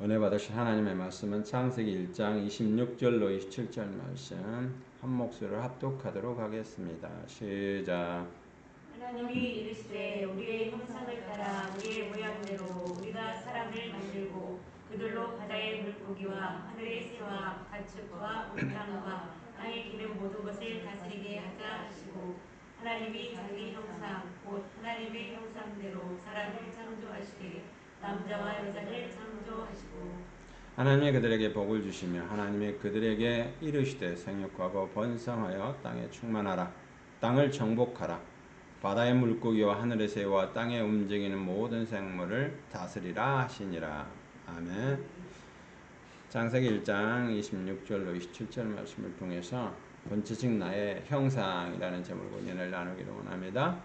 은혜 받으실 하나님의 말씀은 창세기 1장 26절로 27절 말씀 한 목소리를 합독하도록 하겠습니다. 시작. 하나님이 이르시되 우리의 형상을 따라 우리의 모양대로 우리가 사람을 만들고 그들로 바다의 물고기와 하늘의 새와 가축과 온 땅과 땅의 기름 모든 것을 다스리게 하자 하시고 하나님이 자기 형상 곧 하나님의 형상대로 사람을 창조하시되 남자와 여자를 창조하시고 하나님이 그들에게 복을 주시며 하나님이 그들에게 이르시되 생육하고 번성하여 땅에 충만하라. 땅을 정복하라. 바다의 물고기와 하늘의 새와 땅에 움직이는 모든 생물을 다스리라 하시니라. 아멘. 창세기 1장 26절로 27절 말씀을 통해서 본체적 나의 형상이라는 제목으로 은혜를 나누기를 원합니다.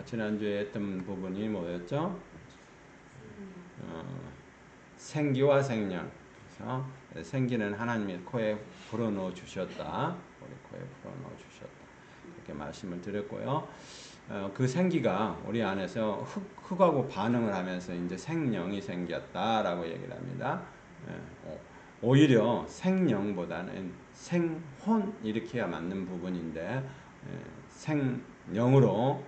지난주에 했던 부분이 뭐였죠? 생기와 생명. 그래서 생기는 하나님이 코에 불어넣어 주셨다. 우리 코에 불어넣어 주셨다. 이렇게 말씀을 드렸고요. 그 생기가 우리 안에서 흙하고 반응을 하면서 이제 생명이 생겼다라고 얘기를 합니다. 오히려 생령보다는 생혼 이렇게 해야 맞는 부분인데 생령으로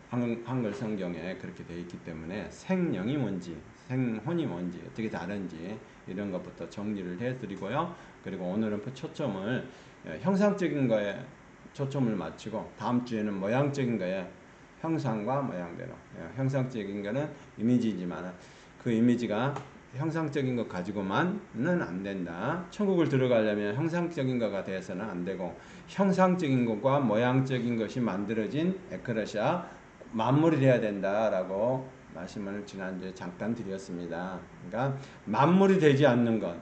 한글 성경에 그렇게 되어 있기 때문에 생령이 뭔지 생혼이 뭔지 어떻게 다른지 이런 것부터 정리를 해드리고요. 그리고 오늘은 그 초점을 형상적인 거에 초점을 맞추고 다음 주에는 모양적인 거에 형상과 모양대로 형상적인 거는 이미지지만 그 이미지가 형상적인 것 가지고만은 안 된다. 천국을 들어가려면 형상적인 거가 돼서는 안 되고 형상적인 것과 모양적인 것이 만들어진 에크레시아 만물이 돼야 된다라고 말씀을 지난주에 잠깐 드렸습니다. 그러니까 만물이 되지 않는 것,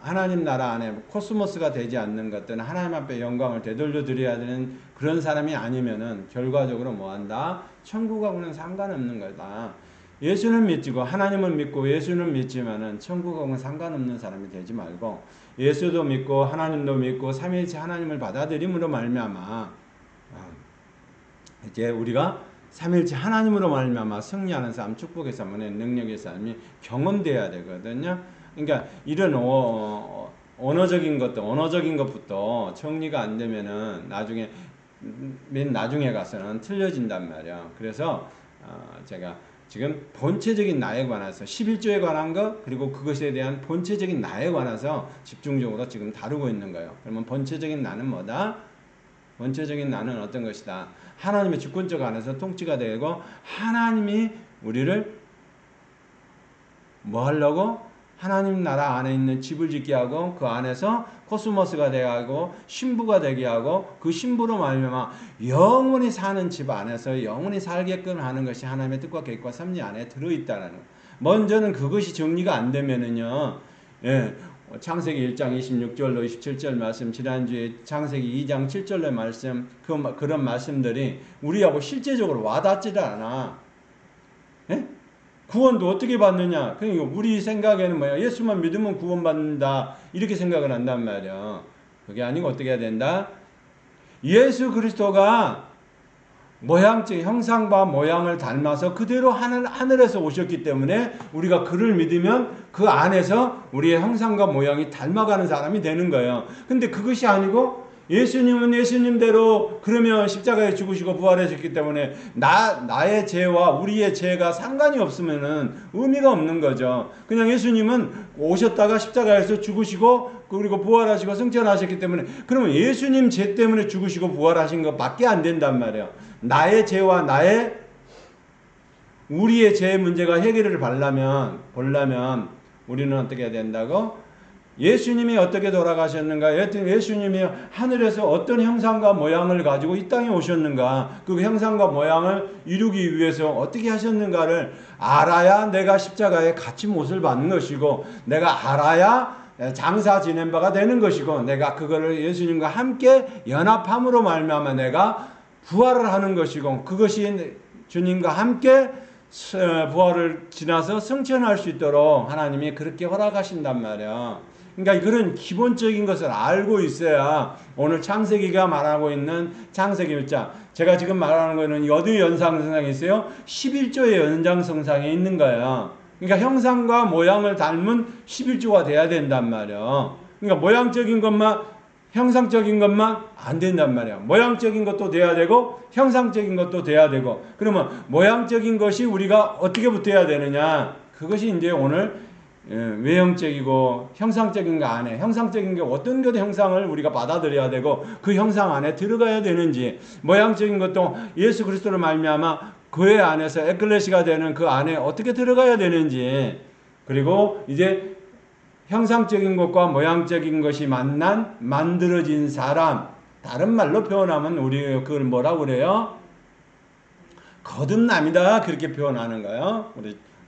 하나님 나라 안에 코스모스가 되지 않는 것들은 하나님 앞에 영광을 되돌려 드려야 되는 그런 사람이 아니면은 결과적으로 뭐한다? 천국하고는 상관없는 거다. 예수는 믿고 하나님은 믿고 예수는 믿지만은 천국하고는 상관없는 사람이 되지 말고 예수도 믿고 하나님도 믿고 삼위일체 하나님을 받아들임으로 말미암아 이제 우리가 삼위일체 하나님으로 말미암아 승리하는 삶, 축복의 삶, 은혜, 능력의 삶이 경험돼야 되거든요. 그러니까 이런 언어적인 것부터 정리가 안 되면은 나중에 맨 나중에 가서는 틀려진단 말이야. 그래서 제가 지금 본체적인 나에 관해서 11조에 관한 것 그리고 그것에 대한 본체적인 나에 관해서 집중적으로 지금 다루고 있는 거예요. 그러면 본체적인 나는 뭐다? 본체적인 나는 어떤 것이다? 하나님의 주권적 안에서 통치가 되고 하나님이 우리를 뭐 하려고? 하나님 나라 안에 있는 집을 짓게 하고 그 안에서 코스모스가 되게 하고 신부가 되게 하고 그 신부로 말미암아 영원히 사는 집 안에서 영원히 살게끔 하는 것이 하나님의 뜻과 계획과 섭리 안에 들어있다는 거. 먼저는 그것이 정리가 안 되면은요. 창세기 1장 26절로 27절 말씀, 지난주에 창세기 2장 7절의 말씀, 그런 말씀들이 우리하고 실제적으로 와닿지를 않아. 예? 구원도 어떻게 받느냐? 그러니까 우리 생각에는 뭐야? 예수만 믿으면 구원받는다. 이렇게 생각을 한단 말이야. 그게 아니고 어떻게 해야 된다? 예수 그리스도가 모양적 형상과 모양을 닮아서 그대로 하늘에서 오셨기 때문에 우리가 그를 믿으면 그 안에서 우리의 형상과 모양이 닮아가는 사람이 되는 거예요. 근데 그것이 아니고 예수님은 예수님대로 그러면 십자가에 죽으시고 부활하셨기 때문에 나의 죄와 우리의 죄가 상관이 없으면은 의미가 없는 거죠. 그냥 예수님은 오셨다가 십자가에서 죽으시고 그리고 부활하시고 승천하셨기 때문에 그러면 예수님 죄 때문에 죽으시고 부활하신 것밖에 안 된단 말이에요. 나의 죄와 우리의 죄의 문제가 해결을 보려면 우리는 어떻게 해야 된다고? 예수님이 어떻게 돌아가셨는가? 예수님이 하늘에서 어떤 형상과 모양을 가지고 이 땅에 오셨는가? 그 형상과 모양을 이루기 위해서 어떻게 하셨는가를 알아야 내가 십자가에 같이 못을 받는 것이고 내가 알아야 장사 지낸 바가 되는 것이고 내가 그거를 예수님과 함께 연합함으로 말미암아 내가 부활을 하는 것이고 그것이 주님과 함께 부활을 지나서 승천할 수 있도록 하나님이 그렇게 허락하신단 말이야. 그러니까 그런 기본적인 것을 알고 있어야 오늘 창세기가 말하고 있는 창세기 1장, 제가 지금 말하는 거는 어디 연장성상에 있어요? 11조의 연장성상에 있는 거예요. 그러니까 형상과 모양을 닮은 11조가 돼야 된단 말이에요. 그러니까 모양적인 것만, 형상적인 것만 안 된단 말이야. 모양적인 것도 돼야 되고 형상적인 것도 돼야 되고. 그러면 모양적인 것이 우리가 어떻게 붙어야 되느냐? 그것이 이제 오늘 외형적이고 형상적인 거 안에, 형상적인 게 어떤 것의 형상을 우리가 받아들여야 되고 그 형상 안에 들어가야 되는지, 모양적인 것도 예수 그리스도를 말미암아 교회 안에서 에클레시가 되는 그 안에 어떻게 들어가야 되는지, 그리고 이제 형상적인 것과 모양적인 것이 만들어진 사람, 다른 말로 표현하면 우리 그걸 뭐라고 그래요? 거듭남이다, 그렇게 표현하는 거예요.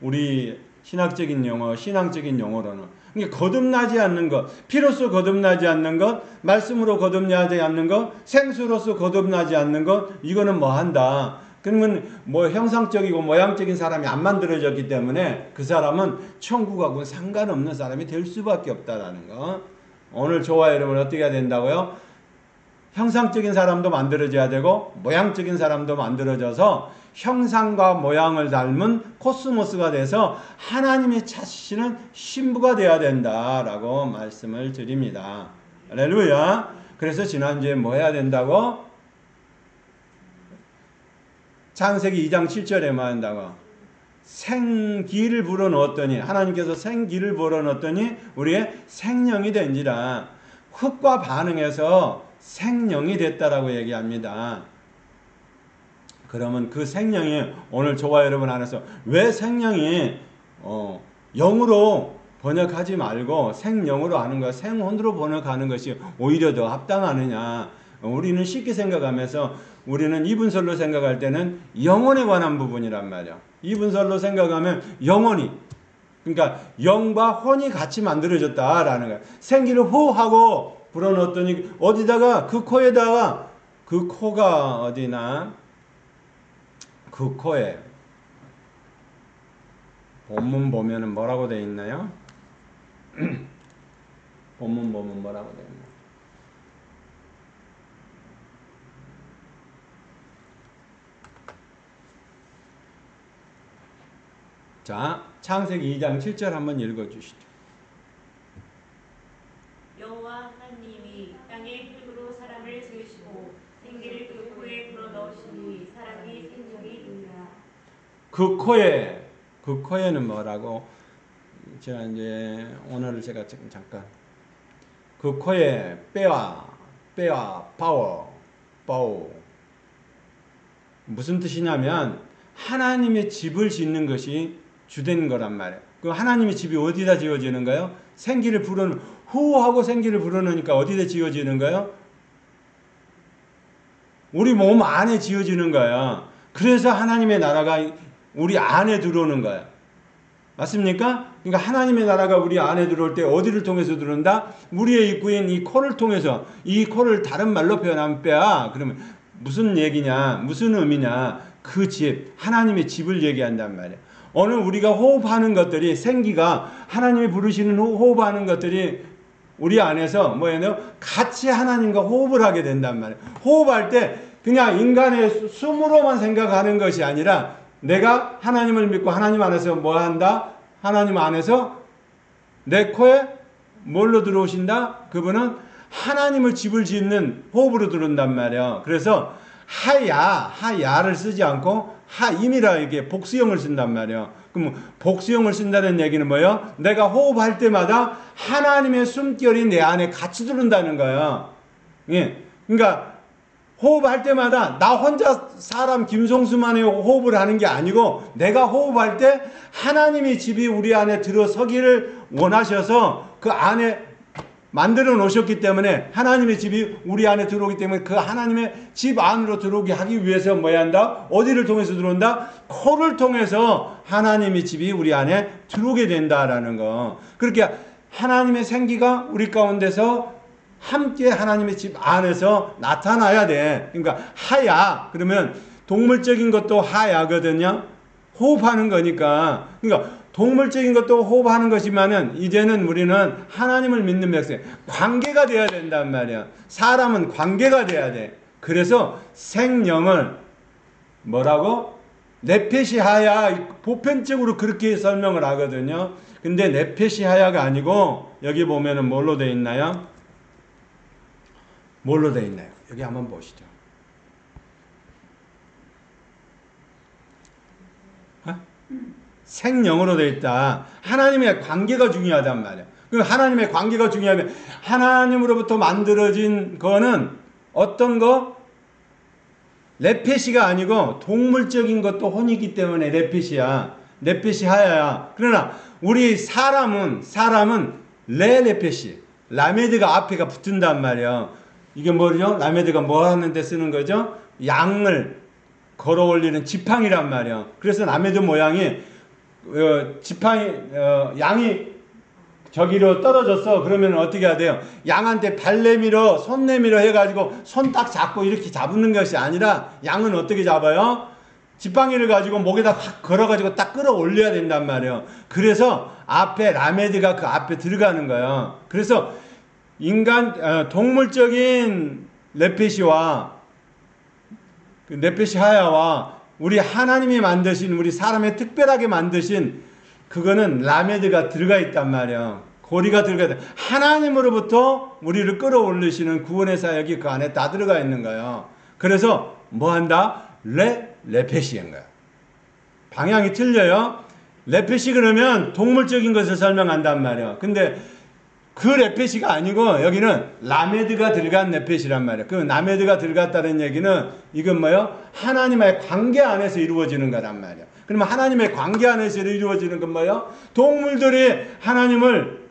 우리 신학적인 용어, 신앙적인 용어로는. 그러니까 거듭나지 않는 것, 피로써 거듭나지 않는 것, 말씀으로 거듭나지 않는 것, 생수로서 거듭나지 않는 것, 이거는 뭐 한다? 그러면 뭐 형상적이고 모양적인 사람이 안 만들어졌기 때문에 그 사람은 천국하고 상관없는 사람이 될 수밖에 없다라는 거. 오늘 저와 여러분 어떻게 해야 된다고요? 형상적인 사람도 만들어져야 되고 모양적인 사람도 만들어져서 형상과 모양을 닮은 코스모스가 돼서 하나님의 찾으시는 신부가 되어야 된다라고 말씀을 드립니다. 할렐루야. 그래서 지난주에 뭐 해야 된다고? 창세기 2장 7절에 뭐 한다고? 생기를 불어넣었더니, 하나님께서 생기를 불어넣었더니 우리의 생명이 된지라. 흙과 반응해서 생명이 됐다라고 얘기합니다. 그러면 그 생명이 오늘 저와 여러분 안에서 왜 생명이 영으로 번역하지 말고 생명으로 하는 것, 생혼으로 번역하는 것이 오히려 더 합당하느냐? 우리는 쉽게 생각하면서 우리는 이분설로 생각할 때는 영혼에 관한 부분이란 말이야. 이분설로 생각하면 영혼이, 그러니까 영과 혼이 같이 만들어졌다라는 거야. 생기를 호하고 불어넣었더니 어디다가, 그 코에다가, 그 코가 어디나, 그 코에 본문 보면은 뭐라고 되어 있나요? 본문 보면 뭐라고 되어 있나요? 자, 창세기 2장 7절 한번 읽어주시죠. 여호와 하나님이 땅의 흙으로 사람을 지으시고 생기를 그 코에 불어넣으시니 사람이 생명이 되니라. 그 코에는 뭐라고? 제가 이제 오늘 제가 잠깐 그 코에 뼈와 파워 무슨 뜻이냐면 하나님의 집을 짓는 것이 주된 거란 말이에요. 그 하나님의 집이 어디다 지어지는 거예요? 생기를 불어넣는, 후하고 생기를 불어넣으니까 어디다 지어지는 거예요? 우리 몸 안에 지어지는 거야. 그래서 하나님의 나라가 우리 안에 들어오는 거야. 맞습니까? 그러니까 하나님의 나라가 우리 안에 들어올 때 어디를 통해서 들어온다? 우리의 입구인 이 코를 통해서. 이 코를 다른 말로 표현하면 뼈야. 그러면 무슨 얘기냐? 무슨 의미냐? 그 집, 하나님의 집을 얘기한단 말이야. 오늘 우리가 호흡하는 것들이, 생기가 하나님이 부르시는 호흡하는 것들이 우리 안에서 뭐예요? 같이 하나님과 호흡을 하게 된단 말이에요. 호흡할 때 그냥 인간의 숨으로만 생각하는 것이 아니라 내가 하나님을 믿고 하나님 안에서 뭐 한다? 하나님 안에서 내 코에 뭘로 들어오신다? 그분은 하나님을 집을 짓는 호흡으로 들어온단 말이에요. 그래서 하야를 쓰지 않고 하임이라 이게 복수형을 쓴단 말이에요. 그럼 복수형을 쓴다는 얘기는 뭐예요? 내가 호흡할 때마다 하나님의 숨결이 내 안에 같이 들어온다는 거예요. 예. 그러니까 호흡할 때마다 나 혼자 사람 김성수만의 호흡을 하는 게 아니고 내가 호흡할 때 하나님의 집이 우리 안에 들어서기를 원하셔서 그 안에 만들어 놓으셨기 때문에, 하나님의 집이 우리 안에 들어오기 때문에 그 하나님의 집 안으로 들어오게 하기 위해서 뭐 해야 한다? 어디를 통해서 들어온다? 코를 통해서 하나님의 집이 우리 안에 들어오게 된다라는 거. 그렇게 하나님의 생기가 우리 가운데서 함께 하나님의 집 안에서 나타나야 돼. 그러니까 하야, 그러면 동물적인 것도 하야거든요. 호흡하는 거니까. 그러니까 동물적인 것도 호흡하는 것이지만은 이제는 우리는 하나님을 믿는 백성, 관계가 돼야 된단 말이야. 사람은 관계가 돼야 돼. 그래서 생명을 뭐라고? 네페시하야, 보편적으로 그렇게 설명을 하거든요. 근데 네페시하야가 아니고 여기 보면은 뭘로 돼 있나요? 뭘로 돼 있나요? 여기 한번 보시죠. 생명으로 되어 있다. 하나님의 관계가 중요하단 말이야. 그럼 하나님의 관계가 중요하면 하나님으로부터 만들어진 거는 어떤 거? 레페시가 아니고 동물적인 것도 혼이기 때문에 레페시야. 레페시하야야. 그러나 우리 사람은 레페시. 라메드가 앞에가 붙은단 말이야. 이게 뭐죠? 라메드가 뭐 하는데 쓰는 거죠? 양을 걸어 올리는 지팡이란 말이야. 그래서 라메드 모양이 지팡이 양이 저기로 떨어졌어. 그러면 어떻게 해야 돼요? 양한테 발 내밀어, 손 내밀어 해가지고 손 딱 잡고 이렇게 잡는 것이 아니라 양은 어떻게 잡아요? 지팡이를 가지고 목에다 확 걸어가지고 딱 끌어올려야 된단 말이에요. 그래서 앞에 라메드가 그 앞에 들어가는 거예요. 그래서 동물적인 레페시와 네페시하야와 우리 하나님이 만드신, 우리 사람의 특별하게 만드신 그거는 라메드가 들어가 있단 말이야. 고리가 들어가 있다. 하나님으로부터 우리를 끌어올리시는 구원의 사역이 그 안에 다 들어가 있는 거예요. 그래서 뭐 한다? 레페시인 거야. 방향이 틀려요. 레페시 그러면 동물적인 것을 설명한단 말이야. 근데 그 레페시가 아니고 여기는 라메드가 들어간 레페시란 말이야. 그 라메드가 들어갔다는 얘기는 이건 뭐요? 하나님의 관계 안에서 이루어지는 거란 말이야. 그러면 하나님의 관계 안에서 이루어지는 건 뭐요? 동물들이 하나님을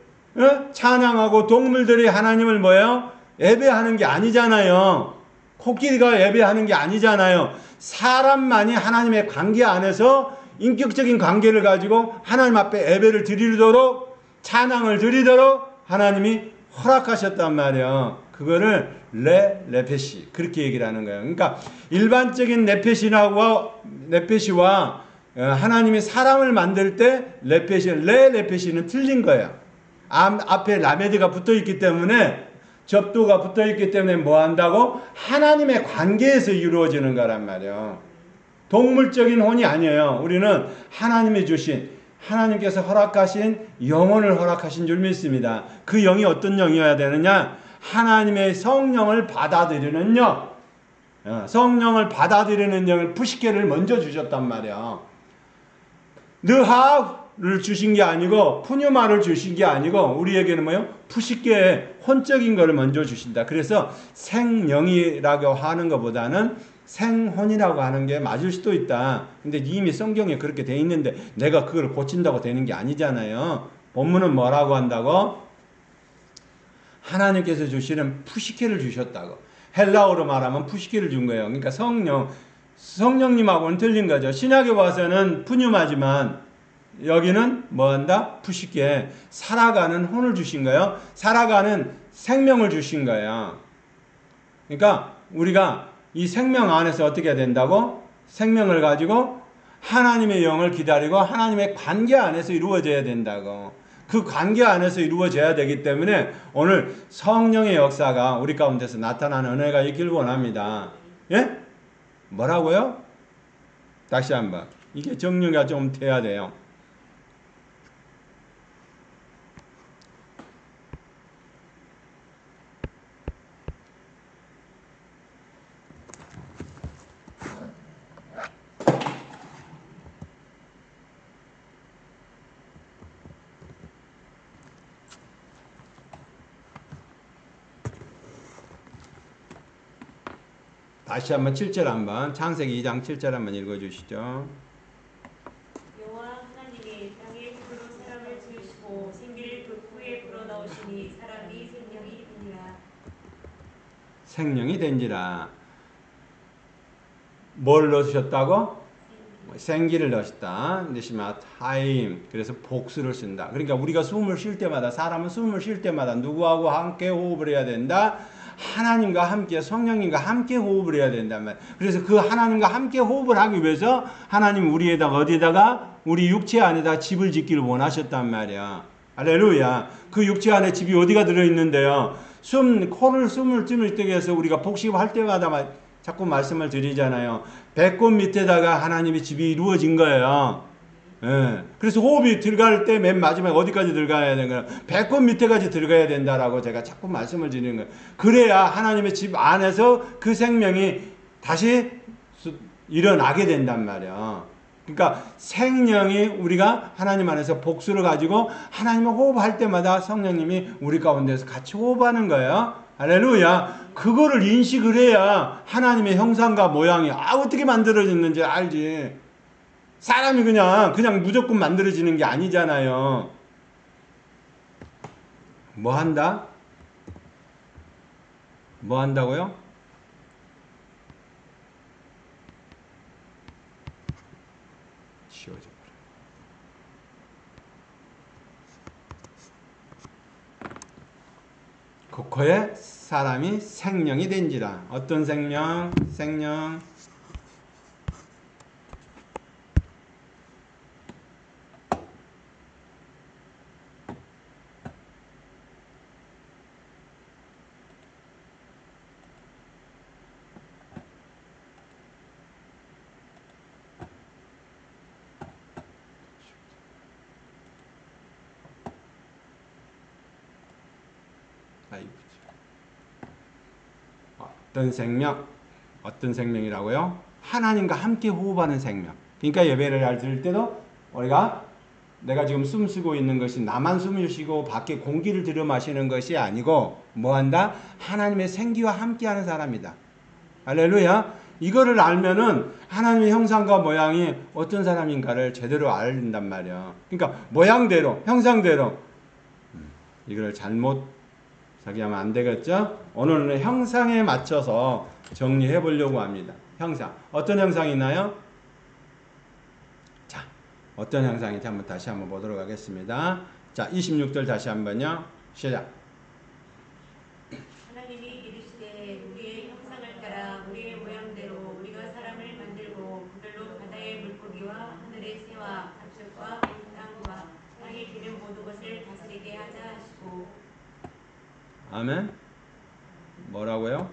찬양하고 동물들이 하나님을 뭐예요? 예배하는 게 아니잖아요. 코끼리가 예배하는 게 아니잖아요. 사람만이 하나님의 관계 안에서 인격적인 관계를 가지고 하나님 앞에 예배를 드리도록, 찬양을 드리도록 하나님이 허락하셨단 말이에요. 그거를 레페시 그렇게 얘기를 하는 거예요. 그러니까 일반적인 레페시와 하나님이 사람을 만들 때 레페시는 틀린 거예요. 앞에 라메드가 붙어 있기 때문에, 접두가 붙어 있기 때문에 뭐 한다고? 하나님의 관계에서 이루어지는 거란 말이에요. 동물적인 혼이 아니에요. 우리는 하나님이 주신, 하나님께서 허락하신 영혼을 허락하신 줄 믿습니다. 그 영이 어떤 영이어야 되느냐? 하나님의 성령을 받아들이는 영. 성령을 받아들이는 영을 푸시케를 먼저 주셨단 말이야. 느하를 주신 게 아니고 푸뉴마를 주신 게 아니고 우리에게는 뭐요? 푸시케의 혼적인 것을 먼저 주신다. 그래서 생령이라고 하는 것보다는 생혼이라고 하는 게 맞을 수도 있다. 근데 이미 성경에 그렇게 돼 있는데 내가 그걸 고친다고 되는 게 아니잖아요. 본문은 뭐라고 한다고? 하나님께서 주시는 푸시케를 주셨다고. 헬라어로 말하면 푸시케를 준 거예요. 그러니까 성령님하고는 틀린 거죠. 신약에 와서는 푸뉴마지만 여기는 뭐 한다? 푸시케. 살아가는 혼을 주신 거예요. 살아가는 생명을 주신 거예요. 그러니까 우리가 이 생명 안에서 어떻게 해야 된다고? 생명을 가지고 하나님의 영을 기다리고 하나님의 관계 안에서 이루어져야 된다고. 그 관계 안에서 이루어져야 되기 때문에 오늘 성령의 역사가 우리 가운데서 나타나는 은혜가 있길 원합니다. 예? 뭐라고요? 다시 한번. 이게 정리가 좀 돼야 돼요. 다시 한번 7절 한번, 창세기 2장 7절 한번 읽어주시죠. 여호와 하나님이 땅의 힘으로 사람을 지으시고 생기를 그 후에 불어넣으시니 사람이 생명이 되니라. 생명이 된지라. 뭘 넣으셨다고? 생기를 넣으셨다. 느시마 타임. 그래서 복수를 쓴다. 그러니까 우리가 숨을 쉴 때마다, 사람은 숨을 쉴 때마다 누구하고 함께 호흡을 해야 된다? 하나님과 함께 성령님과 함께 호흡을 해야 된단 말이에요. 그래서 그 하나님과 함께 호흡을 하기 위해서 하나님 우리에다가 어디다가 우리 육체 안에다 집을 짓기를 원하셨단 말이야. 할렐루야. 그 육체 안에 집이 어디가 들어있는데요. 숨을 뜸을 뜨게 해서 우리가 복식할 때마다 자꾸 말씀을 드리잖아요. 배꼽 밑에다가 하나님의 집이 이루어진 거예요. 예. 그래서 호흡이 들어갈 때 맨 마지막에 어디까지 들어가야 되는 거예요? 배꼽 밑에까지 들어가야 된다라고 제가 자꾸 말씀을 드리는 거예요. 그래야 하나님의 집 안에서 그 생명이 다시 일어나게 된단 말이에요. 그러니까 생명이 우리가 하나님 안에서 복수를 가지고 하나님을 호흡할 때마다 성령님이 우리 가운데서 같이 호흡하는 거예요. 할렐루야. 그거를 인식을 해야 하나님의 형상과 모양이 어떻게 만들어졌는지 알지. 사람이 그냥 무조건 만들어지는 게 아니잖아요. 뭐 한다? 뭐 한다고요? 지워져 버려. 그코에 사람이 생명이 된지라. 어떤 생명? 생명. 어떤 생명? 어떤 생명이라고요? 하나님과 함께 호흡하는 생명. 그러니까 예배를 드릴 때도 내가 지금 숨 쉬고 있는 것이 나만 숨을 쉬고 밖에 공기를 들여 마시는 것이 아니고 뭐 한다? 하나님의 생기와 함께하는 사람이다. 할렐루야. 이거를 알면은 하나님의 형상과 모양이 어떤 사람인가를 제대로 알린단 말이야. 그러니까 모양대로, 형상대로 이걸 잘못 하면 안 되겠죠? 오늘은 형상에 맞춰서 정리해 보려고 합니다. 형상. 어떤 형상이 있나요? 자, 어떤 형상인지 다시 한번 보도록 하겠습니다. 자, 26절 다시 한번요. 시작. 하나님이 이르시되 우리의 형상을 따라 우리의 모양대로 우리가 사람을 만들고 그들로 바다의 물고기와 하늘의 새와 가축과 땅과 땅에 기는 모든 것을 다스리게 하자 하시고. 아멘. 뭐라고요?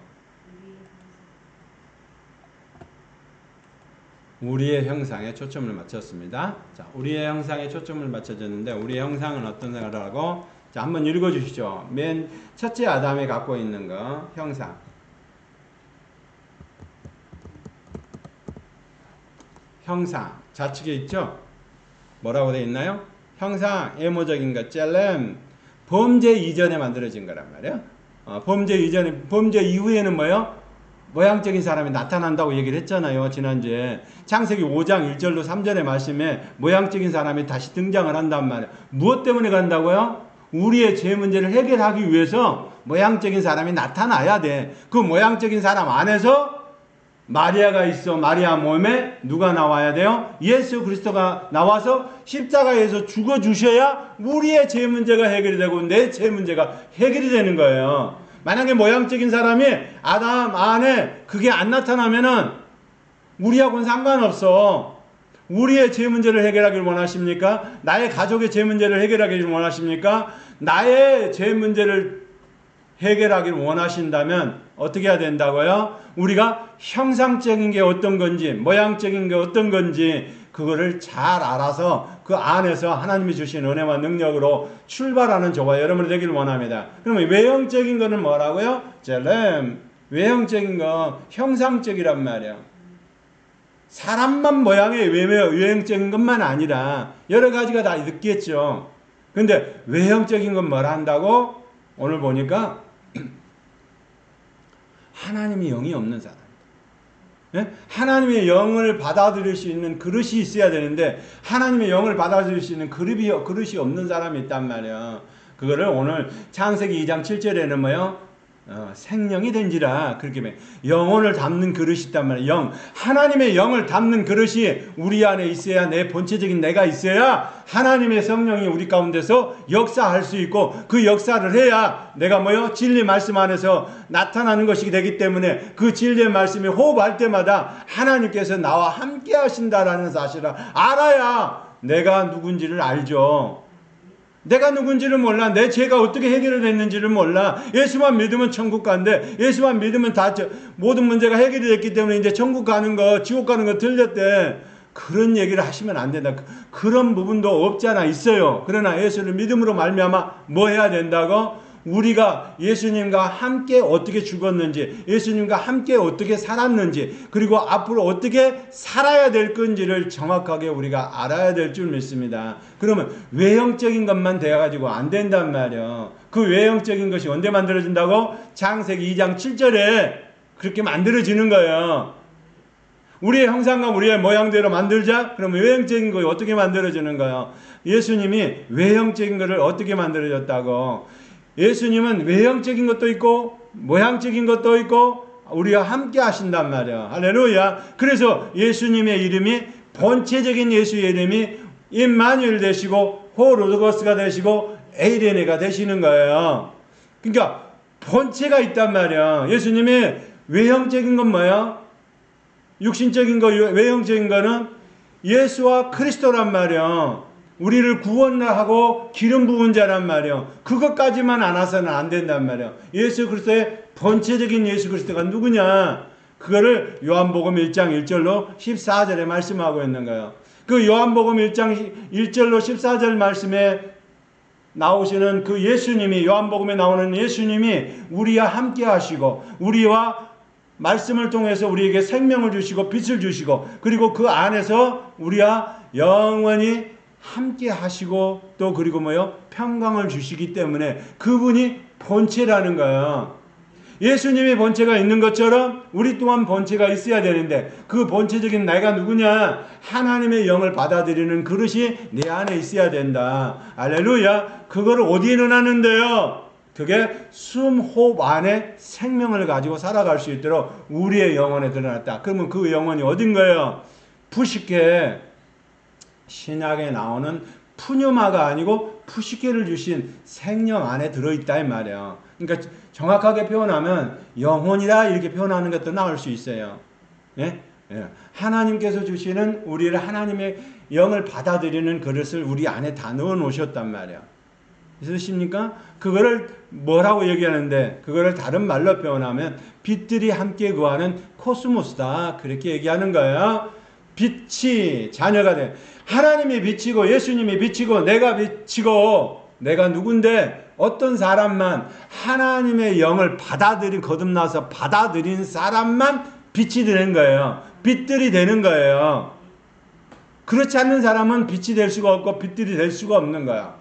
우리의 형상에 초점을 맞췄습니다. 자, 우리의 형상에 초점을 맞춰졌는데 우리의 형상은 어떤 거라고? 자, 한번 읽어주시죠. 맨 첫째 아담이 갖고 있는 거 형상. 형상 좌측에 있죠? 뭐라고 되어 있나요? 형상 애모적인 것 젤렘 범죄 이전에 만들어진 거란 말이에요. 범죄 이후에는 뭐요? 모양적인 사람이 나타난다고 얘기를 했잖아요. 지난주에 창세기 5장 1절로 3절의 말씀에 모양적인 사람이 다시 등장을 한단 말이에요. 무엇 때문에 간다고요? 우리의 죄 문제를 해결하기 위해서 모양적인 사람이 나타나야 돼. 그 모양적인 사람 안에서 마리아가 있어. 마리아 몸에 누가 나와야 돼요? 예수 그리스도가 나와서 십자가에서 죽어주셔야 우리의 죄 문제가 해결이 되고 내 죄 문제가 해결이 되는 거예요. 만약에 모양적인 사람이 아담 안에 그게 안 나타나면은 우리하고는 상관없어. 우리의 죄 문제를 해결하기를 원하십니까? 나의 가족의 죄 문제를 해결하기를 원하십니까? 나의 죄 문제를 해결하기를 원하신다면 어떻게 해야 된다고요? 우리가 형상적인 게 어떤 건지 모양적인 게 어떤 건지 그거를 잘 알아서 그 안에서 하나님이 주신 은혜와 능력으로 출발하는 저와 여러분이 되기를 원합니다. 그러면 외형적인 거는 뭐라고요? 젤렘. 외형적인 거 형상적이란 말이야. 사람만 모양의 외형적인 것만 아니라 여러 가지가 다 있겠죠. 근데 외형적인 건 뭐라 한다고? 오늘 보니까 하나님이 영이 없는 사람. 예? 하나님의 영을 받아들일 수 있는 그릇이 있어야 되는데 하나님의 영을 받아들일 수 있는 그릇이 없는 사람이 있단 말이야. 그거를 오늘 창세기 2장 7절에는 뭐요? 생명이 된지라. 그렇게 영혼을 담는 그릇이 있단 말이에요. 하나님의 영을 담는 그릇이 우리 안에 있어야, 내 본체적인 내가 있어야 하나님의 성령이 우리 가운데서 역사할 수 있고, 그 역사를 해야 내가 진리 말씀 안에서 나타나는 것이 되기 때문에, 그 진리의 말씀이 호흡할 때마다 하나님께서 나와 함께 하신다라는 사실을 알아야 내가 누군지를 알죠. 내가 누군지를 몰라. 내 죄가 어떻게 해결됐는지를 몰라. 예수만 믿으면 천국 간대. 예수만 믿으면 다 모든 문제가 해결이 됐기 때문에 이제 천국 가는 거, 지옥 가는 거 틀렸대. 그런 얘기를 하시면 안 된다. 그런 부분도 없잖아. 있어요. 그러나 예수를 믿음으로 말미암아 뭐 해야 된다고? 우리가 예수님과 함께 어떻게 죽었는지, 예수님과 함께 어떻게 살았는지, 그리고 앞으로 어떻게 살아야 될 건지를 정확하게 우리가 알아야 될 줄 믿습니다. 그러면 외형적인 것만 되어가지고 안 된단 말이에요. 그 외형적인 것이 언제 만들어진다고? 창세기 2장 7절에 그렇게 만들어지는 거예요. 우리의 형상과 우리의 모양대로 만들자? 그러면 외형적인 것이 어떻게 만들어지는 거예요? 예수님이 외형적인 것을 어떻게 만들어졌다고? 예수님은 외형적인 것도 있고 모양적인 것도 있고 우리와 함께 하신단 말이야. 할렐루야. 그래서 예수님의 이름이, 본체적인 예수의 이름이 임마누엘 되시고 호로도거스가 되시고 에이레네가 되시는 거예요. 그러니까 본체가 있단 말이야. 예수님의 외형적인 건 뭐야? 육신적인 거, 외형적인 거는 예수와 그리스도란 말이야. 우리를 구원하고 기름 부은 자란 말이요. 그것까지만 알아서는 안 된단 말이요. 예수 그리스도의 본체적인 예수 그리스도가 누구냐? 그거를 요한복음 1장 1절로 14절에 말씀하고 있는 거예요. 그 요한복음 1장 1절로 14절 말씀에 나오시는 그 예수님이, 요한복음에 나오는 예수님이 우리와 함께 하시고 우리와 말씀을 통해서 우리에게 생명을 주시고 빛을 주시고, 그리고 그 안에서 우리와 영원히 함께 하시고, 또 그리고 평강을 주시기 때문에 그분이 본체라는 거예요. 예수님의 본체가 있는 것처럼 우리 또한 본체가 있어야 되는데, 그 본체적인 내가 누구냐? 하나님의 영을 받아들이는 그릇이 내 안에 있어야 된다. 할렐루야. 그거를 어디에 넣어놨는데요? 그게 숨, 호흡 안에 생명을 가지고 살아갈 수 있도록 우리의 영혼에 드러났다. 그러면 그 영혼이 어딘 거예요? 푸시케, 신약에 나오는 푸뉴마가 아니고 푸시케를 주신 생명 안에 들어있다 이 말이에요. 그러니까 정확하게 표현하면 영혼이라 이렇게 표현하는 것도 나올 수 있어요. 예? 예. 하나님께서 주시는, 우리를 하나님의 영을 받아들이는 그릇을 우리 안에 다 넣어 놓으셨단 말이에요. 있으십니까? 그거를 뭐라고 얘기하는데, 그거를 다른 말로 표현하면 빛들이 함께 거하는 코스모스다, 그렇게 얘기하는 거예요. 빛이 자녀가 돼. 하나님이 빛이고 예수님이 빛이고 내가 빛이고, 내가 누군데? 어떤 사람만 하나님의 영을 거듭나서 받아들인 사람만 빛이 되는 거예요. 빛들이 되는 거예요. 그렇지 않는 사람은 빛이 될 수가 없고 빛들이 될 수가 없는 거야.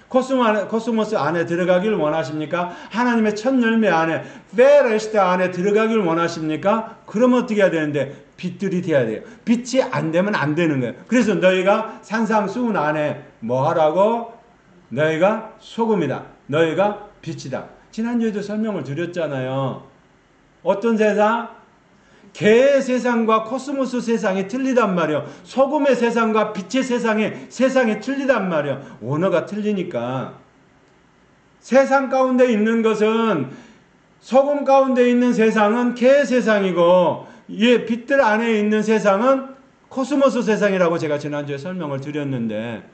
코스모스 안에 들어가길 원하십니까? 하나님의 첫 열매 안에, 페레스트 안에 들어가길 원하십니까? 그러면 어떻게 해야 되는데? 빛들이 돼야 돼요. 빛이 안 되면 안 되는 거예요. 그래서 너희가 산상수훈 안에 뭐 하라고? 너희가 소금이다. 너희가 빛이다. 지난주에도 설명을 드렸잖아요. 어떤 세상? 개의 세상과 코스모스 세상이 틀리단 말이에요. 소금의 세상과 빛의 세상이 틀리단 말이에요. 원어가 틀리니까. 세상 가운데 있는 것은, 소금 가운데 있는 세상은 개의 세상이고, 빛들 안에 있는 세상은 코스모스 세상이라고 제가 지난주에 설명을 드렸는데,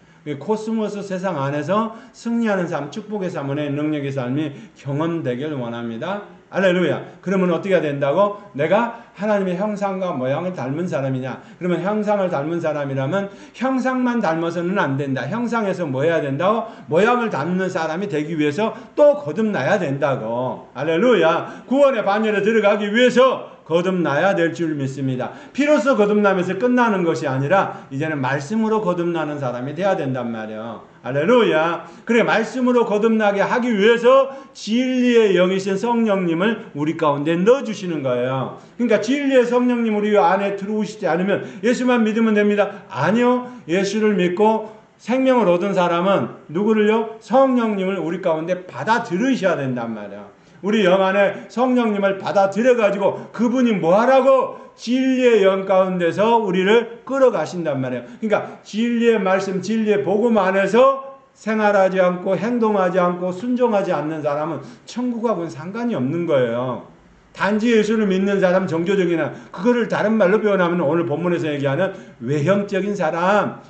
코스모스 세상 안에서 승리하는 삶, 축복의 삶의 능력의 삶이 경험되길 원합니다. 할렐루야. 그러면 어떻게 해야 된다고? 내가 하나님의 형상과 모양을 닮은 사람이냐? 그러면 형상을 닮은 사람이라면 형상만 닮아서는 안 된다. 형상에서 뭐 해야 된다고? 모양을 닮는 사람이 되기 위해서 또 거듭나야 된다고. 할렐루야. 구원의 반열에 들어가기 위해서 거듭나야 될 줄 믿습니다. 피로써 거듭나면서 끝나는 것이 아니라 이제는 말씀으로 거듭나는 사람이 돼야 된단 말이에요. 할렐루야. 그래, 말씀으로 거듭나게 하기 위해서 진리의 영이신 성령님을 우리 가운데 넣어주시는 거예요. 그러니까 진리의 성령님 우리 안에 들어오시지 않으면 예수만 믿으면 됩니다. 아니요. 예수를 믿고 생명을 얻은 사람은 누구를요? 성령님을 우리 가운데 받아들이셔야 된단 말이에요. 우리 영 안에 성령님을 받아들여 가지고 그분이 뭐 하라고? 진리의 영 가운데서 우리를 끌어가신단 말이에요. 그러니까 진리의 말씀, 진리의 복음 안에서 생활하지 않고 행동하지 않고 순종하지 않는 사람은 천국하고는 상관이 없는 거예요. 단지 예수를 믿는 사람, 종교적이나 그거를 다른 말로 표현하면 오늘 본문에서 얘기하는 외형적인 사람,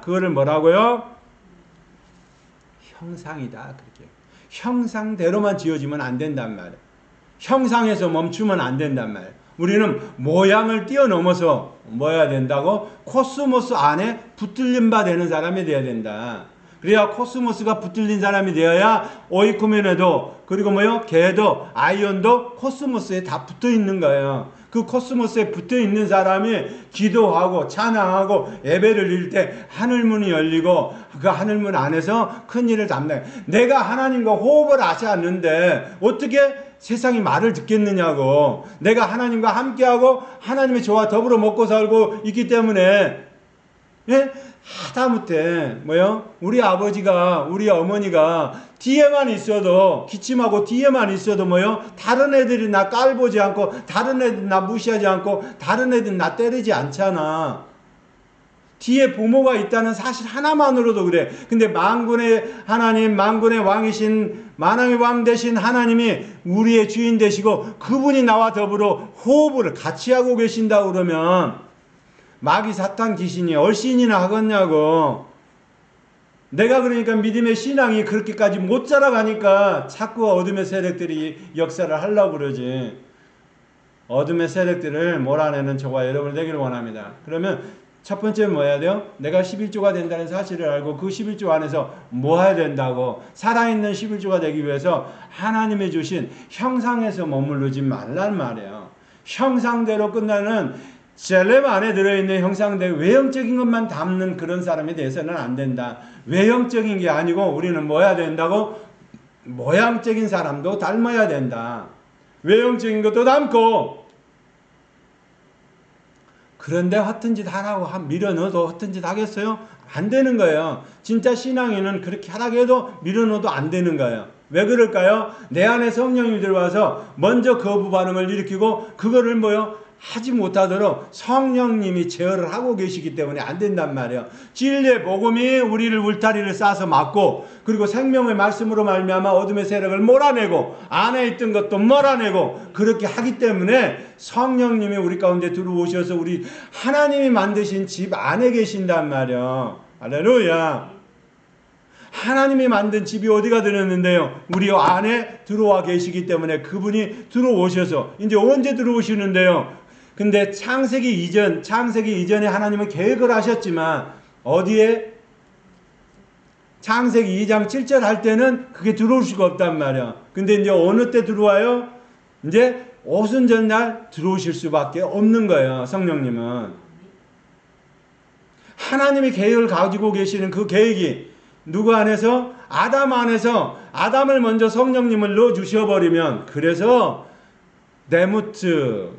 그거를 뭐라고요? 형상이다. 그렇게 형상대로만 지어지면 안 된단 말이에요. 형상에서 멈추면 안 된단 말이에요. 우리는 모양을 뛰어넘어서 뭐 해야 된다고? 코스모스 안에 붙들린 바 되는 사람이 되어야 된다. 그래야 코스모스가 붙들린 사람이 되어야 오이쿠멘에도 그리고 뭐요? 개도 아이온도 코스모스에 다 붙어 있는 거예요. 그 코스모스에 붙어 있는 사람이 기도하고 찬양하고 예배를 드릴 때 하늘문이 열리고 그 하늘문 안에서 큰 일을 담당해. 내가 하나님과 호흡을 하지 않는데 어떻게 세상이 말을 듣겠느냐고. 내가 하나님과 함께하고 하나님의 저와 더불어 먹고 살고 있기 때문에 예? 하다못해 뭐요? 우리 아버지가 우리 어머니가 뒤에만 있어도 기침하고 뒤에만 있어도 뭐요? 다른 애들이 나 깔보지 않고 다른 애들 나 무시하지 않고 다른 애들 나 때리지 않잖아. 뒤에 부모가 있다는 사실 하나만으로도 그래. 근데 만군의 하나님, 만군의 왕이신 만왕의 왕 되신 하나님이 우리의 주인 되시고 그분이 나와 더불어 호흡을 같이 하고 계신다 그러면 마귀 사탄 귀신이 얼씬이나 하겠냐고. 내가 그러니까 믿음의 신앙이 그렇게까지 못 자라가니까 자꾸 어둠의 세력들이 역사를 하려고 그러지. 어둠의 세력들을 몰아내는 저와 여러분이 되기를 원합니다. 그러면 첫 번째 뭐 해야 돼요? 내가 11조가 된다는 사실을 알고 그 11조 안에서 뭐 해야 된다고? 살아있는 11조가 되기 위해서 하나님이 주신 형상에서 머무르지 말란 말이에요. 형상대로 끝나는 셀렘 안에 들어있는 형상대로 외형적인 것만 담는 그런 사람이 돼서는 안 된다. 외형적인 게 아니고 우리는 뭐 해야 된다고? 모양적인 사람도 닮아야 된다. 외형적인 것도 닮고. 그런데 허튼 짓 하라고 밀어넣어도 허튼 짓 하겠어요? 안 되는 거예요. 진짜 신앙인은 그렇게 하라고 해도 밀어넣어도 안 되는 거예요. 왜 그럴까요? 내 안에 성령이 들어와서 먼저 거부 반응을 일으키고 그거를 뭐요? 하지 못하도록 성령님이 제어를 하고 계시기 때문에 안 된단 말이에요. 진리의 복음이 우리를 울타리를 쌓아서 막고 그리고 생명의 말씀으로 말미암아 어둠의 세력을 몰아내고 안에 있던 것도 몰아내고 그렇게 하기 때문에 성령님이 우리 가운데 들어오셔서 우리 하나님이 만드신 집 안에 계신단 말이에요. 할렐루야. 하나님이 만든 집이 어디가 들었는데요? 우리 안에 들어와 계시기 때문에 그분이 들어오셔서 이제 언제 들어오시는데요? 근데 창세기 이전에 하나님은 계획을 하셨지만 어디에? 창세기 2장 7절 할 때는 그게 들어올 수가 없단 말이야. 근데 이제 어느 때 들어와요? 이제 오순절날 들어오실 수밖에 없는 거예요. 성령님은. 하나님이 계획을 가지고 계시는 그 계획이 누구 안에서? 아담 안에서 아담을 먼저 성령님을 넣어 주셔버리면 그래서 데무트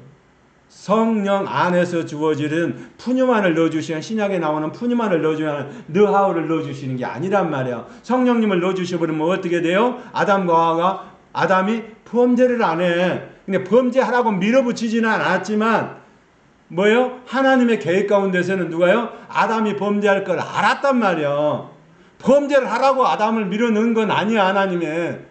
성령 안에서 주어지는 푸뉴만을 넣어주시는 신약에 나오는 푸뉴만을 넣어주는 느하우를 넣어주시는 게 아니란 말이에요. 성령님을 넣어주셔버리면 어떻게 돼요? 아담과 하와가 아담이 범죄를 안 해. 근데 범죄하라고 밀어붙이지는 않았지만 뭐예요? 하나님의 계획 가운데서는 누가요? 아담이 범죄할 걸 알았단 말이에요. 범죄를 하라고 아담을 밀어넣은 건 아니야. 하나님의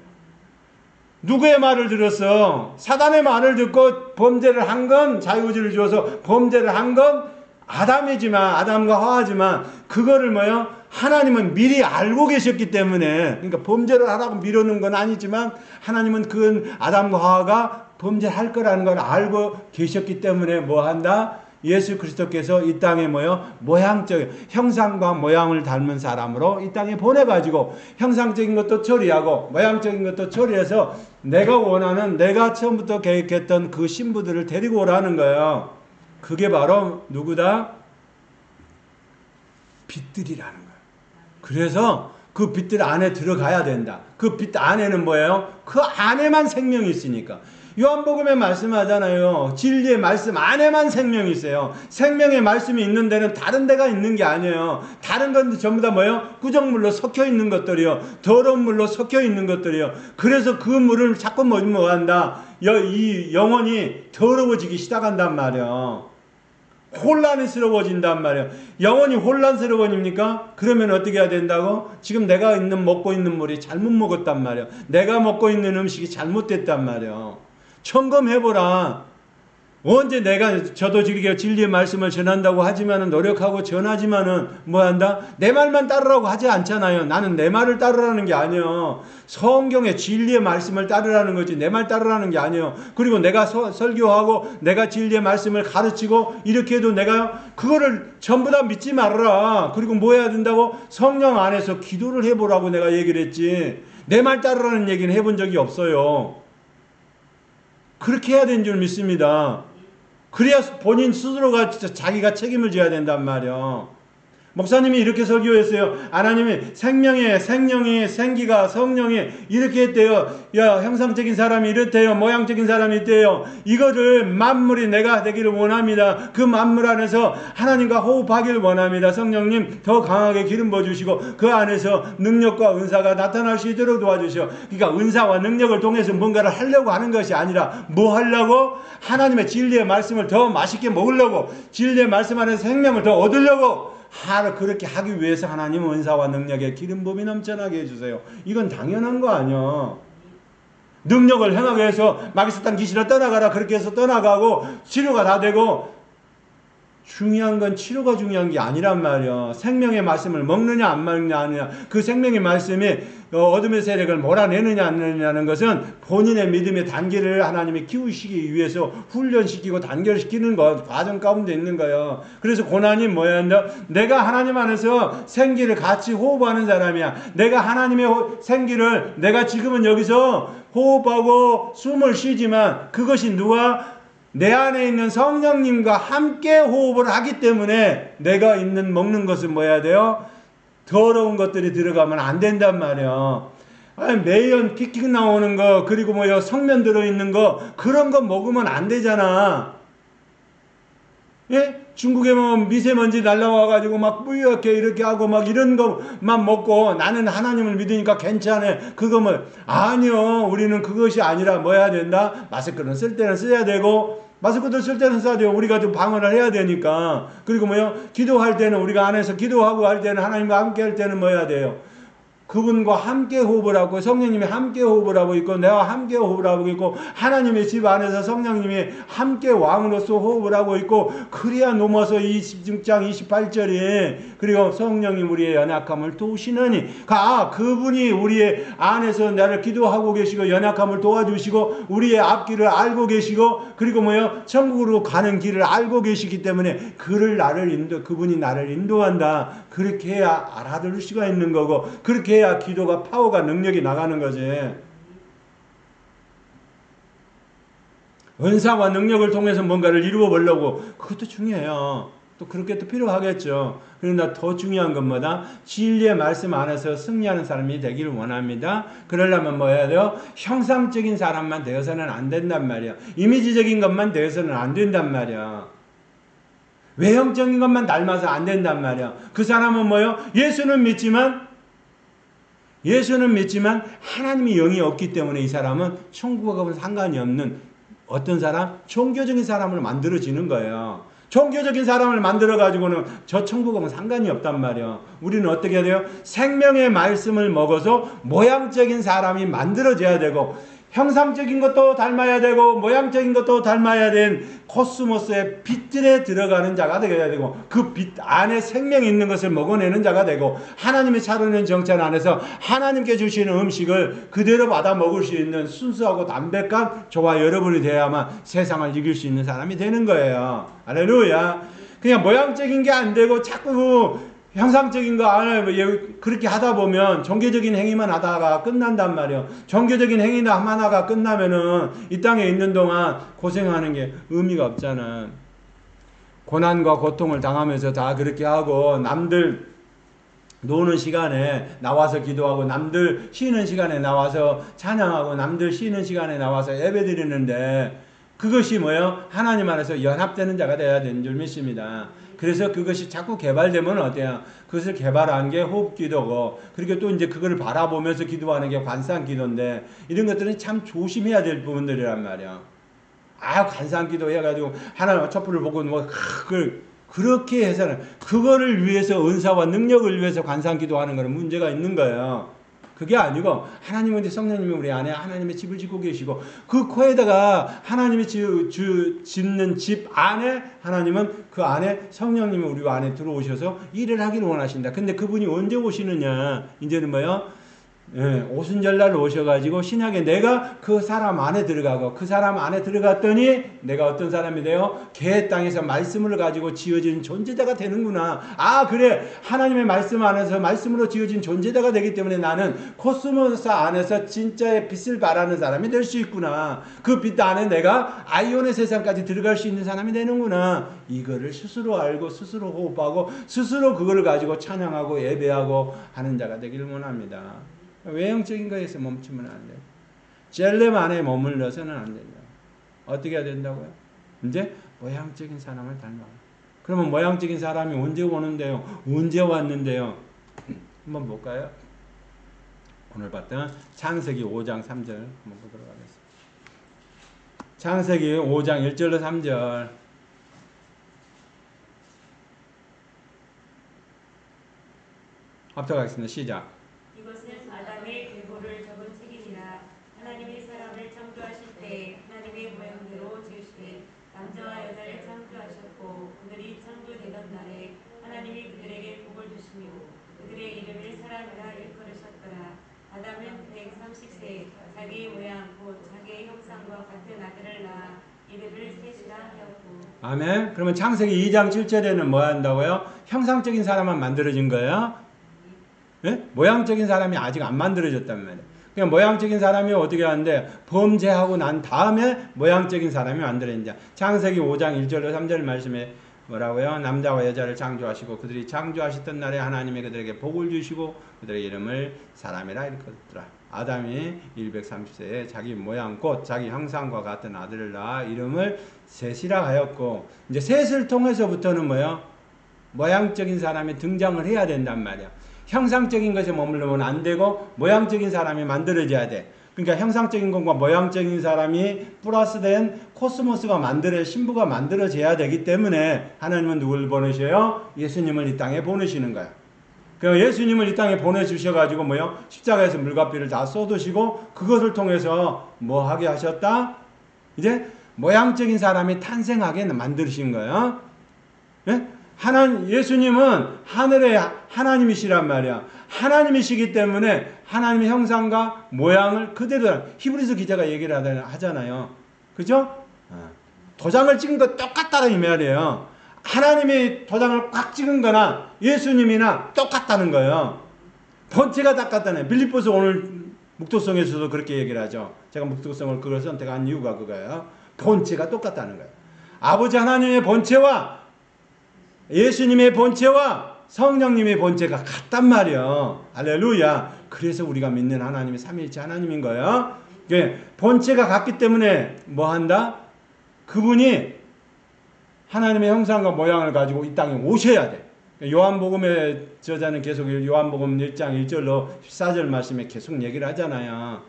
누구의 말을 들었어? 사단의 말을 듣고 범죄를 한 건 자유의지를 주어서 범죄를 한 건 아담이지만 아담과 하와지만 그거를 뭐요? 하나님은 미리 알고 계셨기 때문에 그러니까 범죄를 하라고 밀어넣은 건 아니지만 하나님은 그 아담과 하와가 범죄할 거라는 걸 알고 계셨기 때문에 뭐 한다? 예수 그리스도께서 이 땅에 뭐요? 모양적 형상과 모양을 닮은 사람으로 이 땅에 보내가지고 형상적인 것도 처리하고 모양적인 것도 처리해서 내가 원하는 내가 처음부터 계획했던 그 신부들을 데리고 오라는 거예요. 그게 바로 누구다? 빛들이라는 거예요. 그래서 그 빛들 안에 들어가야 된다. 그 빛 안에는 뭐예요? 그 안에만 생명이 있으니까. 요한복음에 말씀하잖아요. 진리의 말씀 안에만 생명이 있어요. 생명의 말씀이 있는 데는 다른 데가 있는 게 아니에요. 다른 건 전부 다 뭐예요? 구정물로 섞여 있는 것들이요. 더러운 물로 섞여 있는 것들이요. 그래서 그 물을 자꾸 뭐 한다? 이 영혼이 더러워지기 시작한단 말이에요. 혼란스러워진단 말이에요. 영혼이 혼란스러워집니까? 그러면 어떻게 해야 된다고? 지금 내가 먹고 있는 물이 잘못 먹었단 말이에요. 내가 먹고 있는 음식이 잘못됐단 말이에요. 점검해보라. 언제 저도 이렇게 진리의 말씀을 전한다고 하지만은, 노력하고 전하지만은, 뭐 한다? 내 말만 따르라고 하지 않잖아요. 나는 내 말을 따르라는 게 아니에요. 성경의 진리의 말씀을 따르라는 거지, 내 말 따르라는 게 아니에요. 그리고 내가 설교하고, 내가 진리의 말씀을 가르치고, 이렇게 해도 내가 그거를 전부 다 믿지 말아라. 그리고 뭐 해야 된다고? 성령 안에서 기도를 해보라고 내가 얘기를 했지. 내 말 따르라는 얘기는 해본 적이 없어요. 그렇게 해야 되는 줄 믿습니다. 그래야 본인 스스로가 자기가 책임을 져야 된단 말이에요. 목사님이 이렇게 설교했어요. 하나님이 생명이 생기가 성령이 이렇게 했대요. 야, 형상적인 사람이 이렇대요. 모양적인 사람이 있대요. 이거를 만물이 내가 되기를 원합니다. 그 만물 안에서 하나님과 호흡하기를 원합니다. 성령님 더 강하게 기름 부어주시고 그 안에서 능력과 은사가 나타날 수 있도록 도와주시오. 그러니까 은사와 능력을 통해서 뭔가를 하려고 하는 것이 아니라 뭐 하려고? 하나님의 진리의 말씀을 더 맛있게 먹으려고, 진리의 말씀 안에서 생명을 더 얻으려고, 그렇게 하기 위해서 하나님은 은사와 능력의 기름 부음이 넘쳐나게 해주세요. 이건 당연한 거 아니야. 능력을 행하게 해서 마귀사탄 귀신을 떠나가라 그렇게 해서 떠나가고 치료가 다 되고, 중요한 건 치료가 중요한 게 아니란 말이야. 생명의 말씀을 먹느냐 안 먹느냐, 그 생명의 말씀이 어둠의 세력을 몰아내느냐 안 내느냐는 것은 본인의 믿음의 단계를 하나님이 키우시기 위해서 훈련시키고 단결시키는 것, 과정 가운데 있는 거예요. 그래서 고난이 뭐야? 내가 하나님 안에서 생기를 같이 호흡하는 사람이야. 내가 하나님의 생기를 내가 지금은 여기서 호흡하고 숨을 쉬지만 그것이 누가? 내 안에 있는 성령님과 함께 호흡을 하기 때문에 내가 먹는 것은 뭐 해야 돼요? 더러운 것들이 들어가면 안 된단 말이야. 매연 킥킥 나오는 거, 그리고 성면 들어있는 거, 그런 거 먹으면 안 되잖아. 예? 중국에 미세먼지 날라와가지고 막 뿌옇게 이렇게 하고 막 이런 것만 먹고 나는 하나님을 믿으니까 괜찮아. 아니요. 우리는 그것이 아니라 뭐 해야 된다? 마스크는 쓸 때는 써야 되고, 마스크도 쓸 때는 써야 돼요. 우리가 좀 방언을 해야 되니까. 그리고 기도할 때는 우리가 안에서 기도하고 할 때는 하나님과 함께 할 때는 뭐 해야 돼요? 그분과 함께 호흡을 하고, 성령님이 함께 호흡을 하고 있고, 내가 함께 호흡을 하고 있고, 하나님의 집 안에서 성령님이 함께 왕으로서 호흡을 하고 있고, 그래야 넘어서 26장 28절에 그리고 성령님 우리의 연약함을 도우시느니, 그분이 우리의 안에서 나를 기도하고 계시고 연약함을 도와주시고 우리의 앞길을 알고 계시고, 그리고 천국으로 가는 길을 알고 계시기 때문에 그분이 나를 인도한다. 그렇게 해야 알아들을 수가 있는 거고, 그렇게 해야 기도가 파워가 능력이 나가는 거지. 은사와 능력을 통해서 뭔가를 이루어 보려고, 그것도 중요해요. 또 그렇게 또 필요하겠죠. 그러나 더 중요한 건 뭐다? 진리의 말씀 안에서 승리하는 사람이 되기를 원합니다. 그러려면 뭐 해야 돼요? 형상적인 사람만 되어서는 안 된단 말이야. 이미지적인 것만 되어서는 안 된단 말이야. 외형적인 것만 닮아서 안 된단 말이야. 그 사람은 뭐예요? 예수는 믿지만 하나님의 영이 없기 때문에 이 사람은 천국하고는 상관이 없는 어떤 사람? 종교적인 사람을 만들어지는 거예요. 종교적인 사람을 만들어가지고는 저 천국하고는 상관이 없단 말이에요. 우리는 어떻게 해야 돼요? 생명의 말씀을 먹어서 모양적인 사람이 만들어져야 되고, 형상적인 것도 닮아야 되고 모양적인 것도 닮아야 된 코스모스의 빛들에 들어가는 자가 되어야 되고, 그 빛 안에 생명이 있는 것을 먹어내는 자가 되고, 하나님이 차려낸 정찬 안에서 하나님께 주시는 음식을 그대로 받아 먹을 수 있는 순수하고 담백한 저와 여러분이 되어야만 세상을 이길 수 있는 사람이 되는 거예요. 할렐루야. 그냥 모양적인 게 안 되고 자꾸 형상적인 거 그렇게 하다 보면 종교적인 행위만 하다가 끝난단 말이에요. 종교적인 행위만 하다가 끝나면은 이 땅에 있는 동안 고생하는 게 의미가 없잖아. 고난과 고통을 당하면서 다 그렇게 하고 남들 노는 시간에 나와서 기도하고 남들 쉬는 시간에 나와서 찬양하고 남들 쉬는 시간에 나와서 예배 드리는데 그것이 뭐예요? 하나님 안에서 연합되는 자가 되어야 되는 줄 믿습니다. 그래서 그것이 자꾸 개발되면 어때요? 그것을 개발한 게 호흡기도고 그리고 또 이제 그걸 바라보면서 기도하는 게 관상기도인데 이런 것들은 참 조심해야 될 부분들이란 말이야. 관상기도 해가지고 하나님 촛불을 보고 뭐 그걸 그렇게 해서는 그거를 위해서 은사와 능력을 위해서 관상기도하는 거는 문제가 있는 거예요. 그게 아니고 하나님은 성령님이 우리 안에 하나님의 집을 짓고 계시고 그 코에다가 하나님이 짓는 집 안에 하나님은 그 안에 성령님이 우리 안에 들어오셔서 일을 하기를 원하신다. 근데 그분이 언제 오시느냐? 이제는 뭐요? 오순절날 오셔가지고 신약에 내가 그 사람 안에 들어가고 그 사람 안에 들어갔더니 내가 어떤 사람이 돼요? 개 땅에서 말씀을 가지고 지어진 존재자가 되는구나. 그래 하나님의 말씀 안에서 말씀으로 지어진 존재자가 되기 때문에 나는 코스모스 안에서 진짜의 빛을 발하는 사람이 될 수 있구나. 그 빛 안에 내가 아이온의 세상까지 들어갈 수 있는 사람이 되는구나. 이거를 스스로 알고 스스로 호흡하고 스스로 그걸 가지고 찬양하고 예배하고 하는 자가 되기를 원합니다. 외형적인 것에서 멈추면 안 돼요. 젤렘 안에 머물러서는 안 된다. 어떻게 해야 된다고요? 이제 모양적인 사람을 닮아. 그러면 모양적인 사람이 언제 오는데요? 언제 왔는데요? 한번 볼까요? 오늘 봤던 창세기 5장 3절 한번 보도록 하겠습니다. 창세기 5장 1절로 3절 합독하겠습니다. 시작. 이것은 아담의 계보를 적은 책임이라. 하나님이 사람을 창조하실 때 하나님의 모양대로 지으시되 남자와 여자를 창조하셨고 그들이 창조되던 날에 하나님이 그들에게 복을 주시며 그들의 이름을 사람이라 일컬으셨더라. 아담은 130세 자기의 모양 곧 자기의 형상과 같은 아들을 낳아 이름을 셋이라 하였고. 아멘. 그러면 창세기 2장 7절에는 뭐 한다고요? 형상적인 사람만 만들어진 거예요. 예? 모양적인 사람이 아직 안 만들어졌단 말이에요. 그냥 모양적인 사람이 어떻게 하는데 범죄하고 난 다음에 모양적인 사람이 만들어진다. 창세기 5장 1절로 3절 말씀에 뭐라고요? 남자와 여자를 창조하시고 그들이 창조하셨던 날에 하나님이 그들에게 복을 주시고 그들의 이름을 사람이라 일컬었더라. 아담이 130세에 자기 모양 곧 자기 형상과 같은 아들을 낳아 이름을 셋이라 하였고 이제 셋을 통해서부터는 뭐예요? 모양적인 사람이 등장을 해야 된단 말이야. 형상적인 것에 머물르면 안 되고 모양적인 사람이 만들어져야 돼. 그러니까 형상적인 것과 모양적인 사람이 플러스된 코스모스가 신부가 만들어져야 되기 때문에 하나님은 누굴 보내셔요? 예수님을 이 땅에 보내시는 거야. 그 예수님을 이 땅에 보내주셔가지고 뭐요? 십자가에서 물값비를 다 쏟으시고 그것을 통해서 뭐 하게 하셨다? 이제 모양적인 사람이 탄생하게 만드신 거예요. 예? 예수님은 하늘의 하나님이시란 말이야. 하나님이시기 때문에 하나님의 형상과 모양을 그대로 히브리서 기자가 얘기를 하잖아요. 그죠? 도장을 찍은 거 똑같다는 이 말이에요. 하나님이 도장을 꽉 찍은 거나 예수님이나 똑같다는 거예요. 본체가 똑같다네. 빌립보서 오늘 묵도성에서도 그렇게 얘기를 하죠. 제가 묵도성을 그걸 선택한 이유가 그거예요. 본체가 똑같다는 거예요. 아버지 하나님의 본체와 예수님의 본체와 성령님의 본체가 같단 말이에요. 할렐루야. 그래서 우리가 믿는 하나님이 삼위일체 하나님인 거예요. 본체가 같기 때문에 뭐 한다? 그분이 하나님의 형상과 모양을 가지고 이 땅에 오셔야 돼. 요한복음의 저자는 계속 요한복음 1장 1절로 14절 말씀에 계속 얘기를 하잖아요.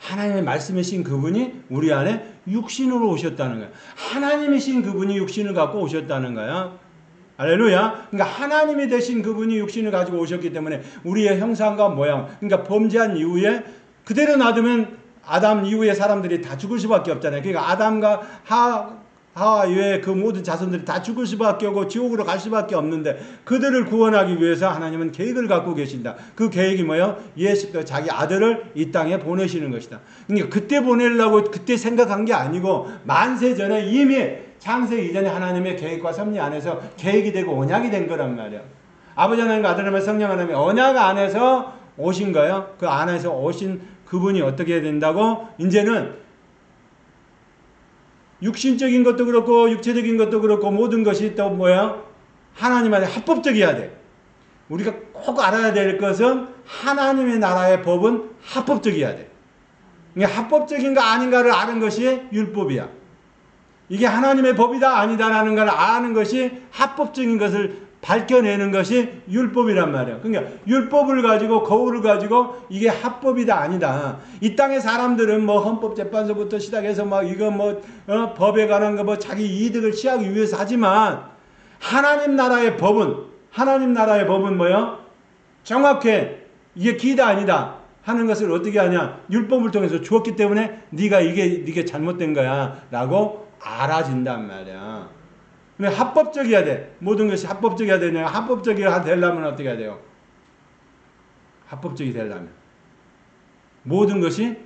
하나님의 말씀이신 그분이 우리 안에 육신으로 오셨다는 거예요. 하나님이신 그분이 육신을 갖고 오셨다는 거예요. 할렐루야. 그러니까 하나님이 되신 그분이 육신을 가지고 오셨기 때문에 우리의 형상과 모양, 그러니까 범죄한 이후에 그대로 놔두면 아담 이후에 사람들이 다 죽을 수밖에 없잖아요. 그러니까 아담과 하와 이외의 그 모든 자손들이 다 죽을 수밖에 없고 지옥으로 갈 수밖에 없는데 그들을 구원하기 위해서 하나님은 계획을 갖고 계신다. 그 계획이 뭐예요? 예수 자기 아들을 이 땅에 보내시는 것이다. 그러니까 그때 보내려고 그때 생각한 게 아니고 만세 전에 이미 창세 이전에 하나님의 계획과 섭리 안에서 계획이 되고 언약이 된 거란 말이에요. 아버지 하나님과 아들 하나님 성령 하나님의 언약 안에서 오신 거예요. 그 안에서 오신 그분이 어떻게 해야 된다고? 이제는 육신적인 것도 그렇고 육체적인 것도 그렇고 모든 것이 또 뭐야? 하나님 안에 합법적이어야 돼. 우리가 꼭 알아야 될 것은 하나님의 나라의 법은 합법적이어야 돼. 이게 합법적인가 아닌가를 아는 것이 율법이야. 이게 하나님의 법이다 아니다라는 걸 아는 것이 합법적인 것을 밝혀내는 것이 율법이란 말이야. 그러니까 율법을 가지고 거울을 가지고 이게 합법이다 아니다. 이 땅의 사람들은 뭐 헌법재판소부터 시작해서 막 이거 뭐 법에 관한 거 뭐 자기 이득을 취하기 위해서 하지만 하나님 나라의 법은 뭐요? 정확해. 이게 기다 아니다 하는 것을 어떻게 하냐? 율법을 통해서 주었기 때문에 네가 이게 잘못된 거야라고 알아진단 말이야. 근데 합법적이어야 돼. 모든 것이 합법적이어야 되냐? 합법적이어야 되려면 어떻게 해야 돼요? 합법적이 되려면 모든 것이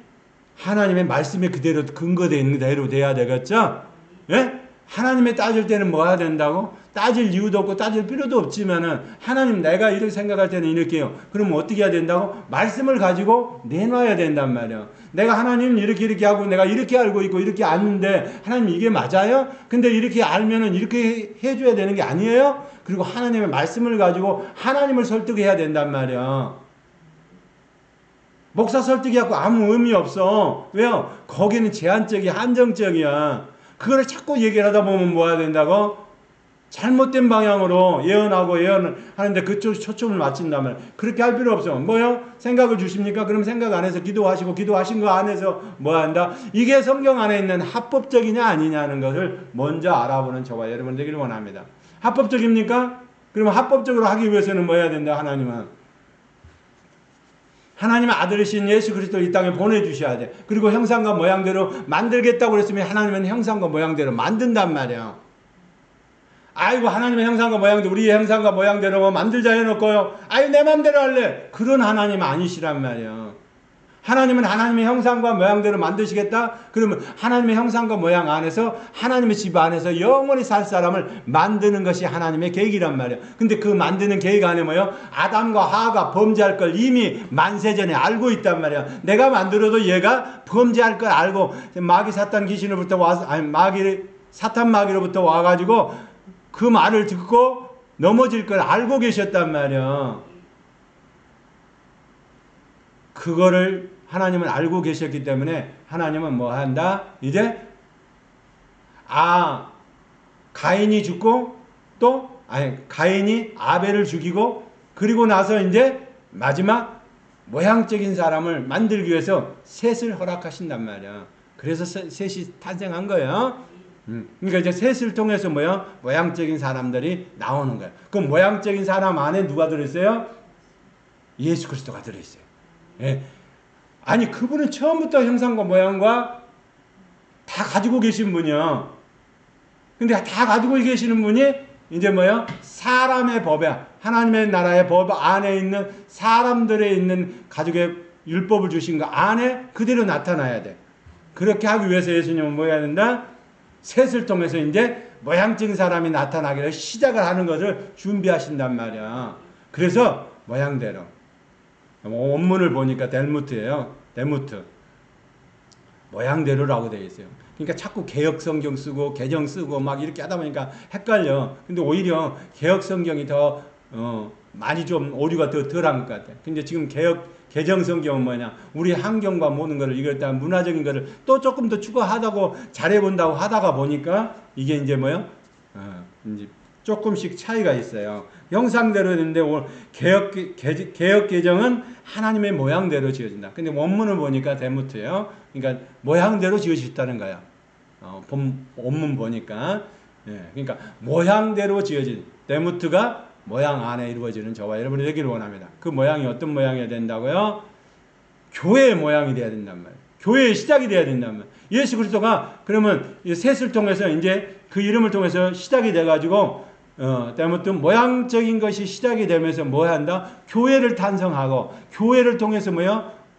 하나님의 말씀에 그대로 근거되어 있는 대로 돼야 되겠죠? 예? 하나님의 따질 때는 뭐 해야 된다고? 따질 이유도 없고 따질 필요도 없지만은 하나님 내가 이렇게 생각할 때는 이렇게요. 그러면 어떻게 해야 된다고? 말씀을 가지고 내놔야 된단 말이야. 내가 하나님 이렇게 하고 내가 이렇게 알고 있고 이렇게 아는데 하나님 이게 맞아요? 근데 이렇게 알면은 이렇게 해줘야 되는 게 아니에요? 그리고 하나님의 말씀을 가지고 하나님을 설득해야 된단 말이야. 목사 설득이하고 아무 의미 없어. 왜요? 거기는 제한적이 한정적이야. 그거를 자꾸 얘기를 하다 보면 뭐 해야 된다고? 잘못된 방향으로 예언을 하는데 그쪽 초점을 맞춘단 말이야. 그렇게 할 필요 없어. 뭐요? 생각을 주십니까? 그럼 생각 안에서 기도하시고 기도하신 거 안에서 뭐 한다? 이게 성경 안에 있는 합법적이냐 아니냐는 것을 먼저 알아보는 저와 여러분 되기를 원합니다. 합법적입니까? 그러면 합법적으로 하기 위해서는 뭐 해야 된다? 하나님의 아들이신 예수 그리스도를 이 땅에 보내주셔야 돼. 그리고 형상과 모양대로 만들겠다고 그랬으면 하나님은 형상과 모양대로 만든단 말이야. 아이고 하나님의 형상과 모양대로 우리의 형상과 모양대로 만들자 해놓고요. 아이 내 맘대로 할래. 그런 하나님 아니시란 말이야. 하나님은 하나님의 형상과 모양대로 만드시겠다? 그러면 하나님의 형상과 모양 안에서 하나님의 집 안에서 영원히 살 사람을 만드는 것이 하나님의 계획이란 말이야. 근데 그 만드는 계획 안에 뭐요? 아담과 하와가 범죄할 걸 이미 만세전에 알고 있단 말이야. 내가 만들어도 얘가 범죄할 걸 알고 마귀 사탄 귀신으로부터 와서 사탄 마귀로부터 와가지고 그 말을 듣고 넘어질 걸 알고 계셨단 말이야. 그거를 하나님은 알고 계셨기 때문에 하나님은 뭐 한다? 이제 가인이 죽고 가인이 아벨을 죽이고 그리고 나서 이제 마지막 모양적인 사람을 만들기 위해서 셋을 허락하신단 말이야. 그래서 셋이 탄생한 거예요. 그러니까 이제 셋을 통해서 모양적인 사람들이 나오는 거야. 그 모양적인 사람 안에 누가 들어있어요? 예수 그리스도가 들어있어요. 예. 아니 그분은 처음부터 형상과 모양과 다 가지고 계신 분이요. 근데 다 가지고 계시는 분이 이제 사람의 법에 하나님의 나라의 법 안에 있는 사람들에 있는 가족의 율법을 주신 거 안에 그대로 나타나야 돼. 그렇게 하기 위해서 예수님은 뭐 해야 된다? 셋을 통해서 이제 모양적인 사람이 나타나기를 시작을 하는 것을 준비하신단 말이야. 그래서 모양대로 원문을 보니까 델무트예요. 델무트. 모양대로라고 되어 있어요. 그러니까 자꾸 개혁 성경 쓰고 개정 쓰고 막 이렇게 하다 보니까 헷갈려. 근데 오히려 개혁 성경이 더 많이 좀 오류가 더 덜한 것 같아. 근데 지금 개정 성경은 뭐냐? 우리 환경과 모든 거를 이걸 다 문화적인 거를 또 조금 더 추가하다고 잘해본다고 하다가 보니까 이게 이제 이제 조금씩 차이가 있어요. 형상대로 했는데 개혁 개정은 하나님의 모양대로 지어진다. 근데 원문을 보니까 델무트예요. 그러니까 모양대로 지어졌다는 거야. 원문 보니까. 예, 그러니까 모양대로 지어진 델무트가 모양 안에 이루어지는 저와 여러분이 되기를 원합니다. 그 모양이 어떤 모양이 된다고요? 교회의 모양이 돼야 된단 말이에요. 교회의 시작이 돼야 된단 말이에요. 예수 그리스도가 그러면 셋을 통해서 이제 그 이름을 통해서 시작이 돼가지고 아무튼 모양적인 것이 시작이 되면서 뭐 한다? 교회를 탄성하고 교회를 통해서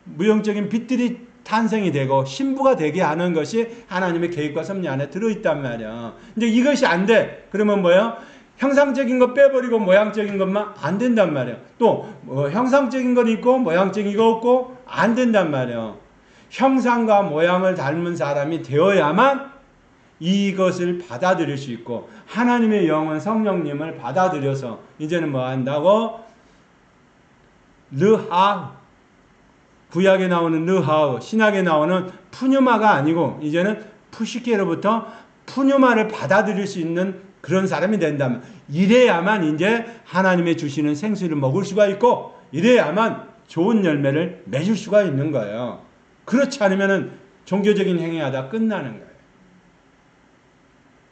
무형적인 빛들이 탄생이 되고 신부가 되게 하는 것이 하나님의 계획과 섭리 안에 들어있단 말이야. 이제 이것이 안 돼. 그러면 형상적인 거 빼버리고 모양적인 것만 안 된단 말이야. 또 형상적인 건 있고 모양적인 거 없고 안 된단 말이야. 형상과 모양을 닮은 사람이 되어야만 이것을 받아들일 수 있고 하나님의 영은 성령님을 받아들여서 이제는 뭐 한다고? 르하, 구약에 나오는 르하, 신약에 나오는 푸뉴마가 아니고 이제는 푸시케로부터 푸뉴마를 받아들일 수 있는 그런 사람이 된다면, 이래야만 이제 하나님의 주시는 생수를 먹을 수가 있고, 이래야만 좋은 열매를 맺을 수가 있는 거예요. 그렇지 않으면은 종교적인 행위하다 끝나는 거예요.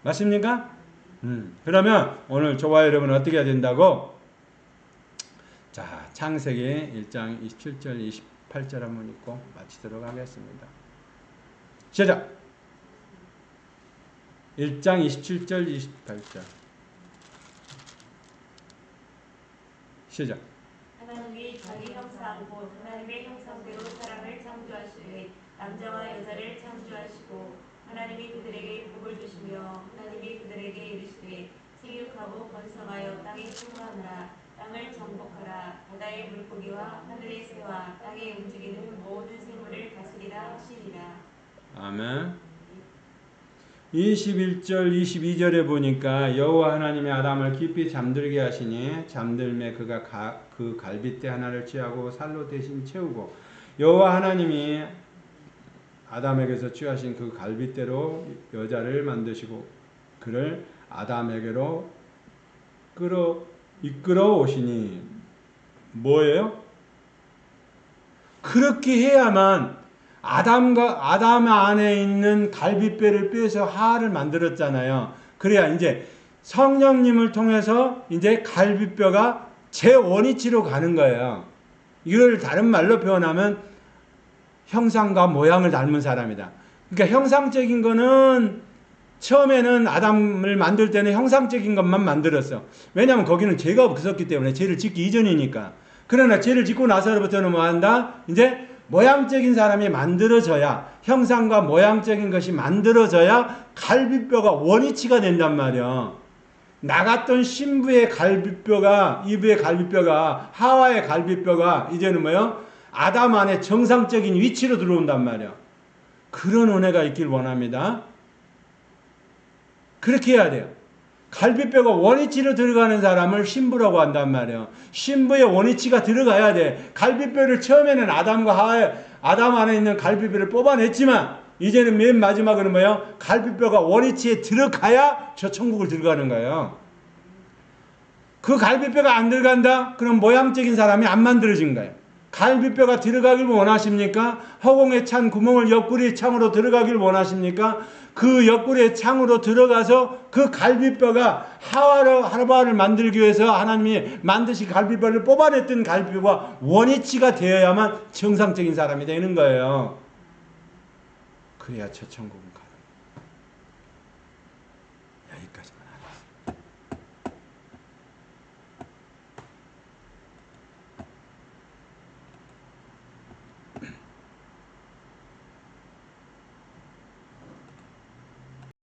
맞습니까? 그러면 오늘 저와 여러분은 어떻게 해야 된다고? 자, 창세기 1장 27절 28절 한번 읽고 마치도록 하겠습니다. 시작. 1장 27절 28절 시작. 하나님이 자기 형상 곧 하나님의 형상대로 사람을 창조하시되 남자와 여자를 창조하시고 하나님이 그들에게 복을 주시며 하나님이 그들에게 이르시되 생육하고 번성하여 땅에 충만하라. 땅을 정복하라. 바다의 물고기와 하늘의 새와 땅에 움직이는 모든 생물을 다스리라 하시니라. 아멘. 21절 22절에 보니까 여호와 하나님이 아담을 깊이 잠들게 하시니 잠들매 그가 그 갈빗대 하나를 취하고 살로 대신 채우고, 여호와 하나님이 아담에게서 취하신 그 갈빗대로 여자를 만드시고 그를 아담에게로 이끌어 오시니, 뭐예요? 그렇게 해야만 아담 안에 있는 갈빗배를 빼서 하와를 만들었잖아요. 그래야 이제 성령님을 통해서 이제 갈빗뼈가 제 원위치로 가는 거예요. 이걸 다른 말로 표현하면 형상과 모양을 닮은 사람이다. 그러니까 형상적인 거는 처음에는 아담을 만들 때는 형상적인 것만 만들었어. 왜냐하면 거기는 죄가 없었기 때문에, 죄를 짓기 이전이니까. 그러나 죄를 짓고 나서부터는 뭐 한다? 이제 모양적인 사람이 만들어져야, 형상과 모양적인 것이 만들어져야 갈빗뼈가 원위치가 된단 말이야. 나갔던 신부의 갈빗뼈가, 이브의 갈빗뼈가, 하와의 갈빗뼈가 이제는 뭐요? 아담 안에 정상적인 위치로 들어온단 말이야. 그런 은혜가 있길 원합니다. 그렇게 해야 돼요. 갈빗뼈가 원위치로 들어가는 사람을 신부라고 한단 말이에요. 신부의 원위치가 들어가야 돼. 갈빗뼈를 처음에는 아담 안에 있는 갈빗뼈를 뽑아냈지만 이제는 맨 마지막으로 뭐예요? 갈빗뼈가 원위치에 들어가야 저 천국을 들어가는 거예요. 그 갈빗뼈가 안 들어간다? 그럼 모양적인 사람이 안 만들어진 거예요. 갈빗뼈가 들어가길 원하십니까? 허공에 찬 구멍을 옆구리 창으로 들어가길 원하십니까? 그 옆구리의 창으로 들어가서 그 갈빗뼈가 하와를 만들기 위해서 하나님이 만드신 갈빗뼈를 뽑아냈던 갈빗뼈가 원위치가 되어야만 정상적인 사람이 되는 거예요. 그래야 저 천국은 가는 거예요. 여기까지만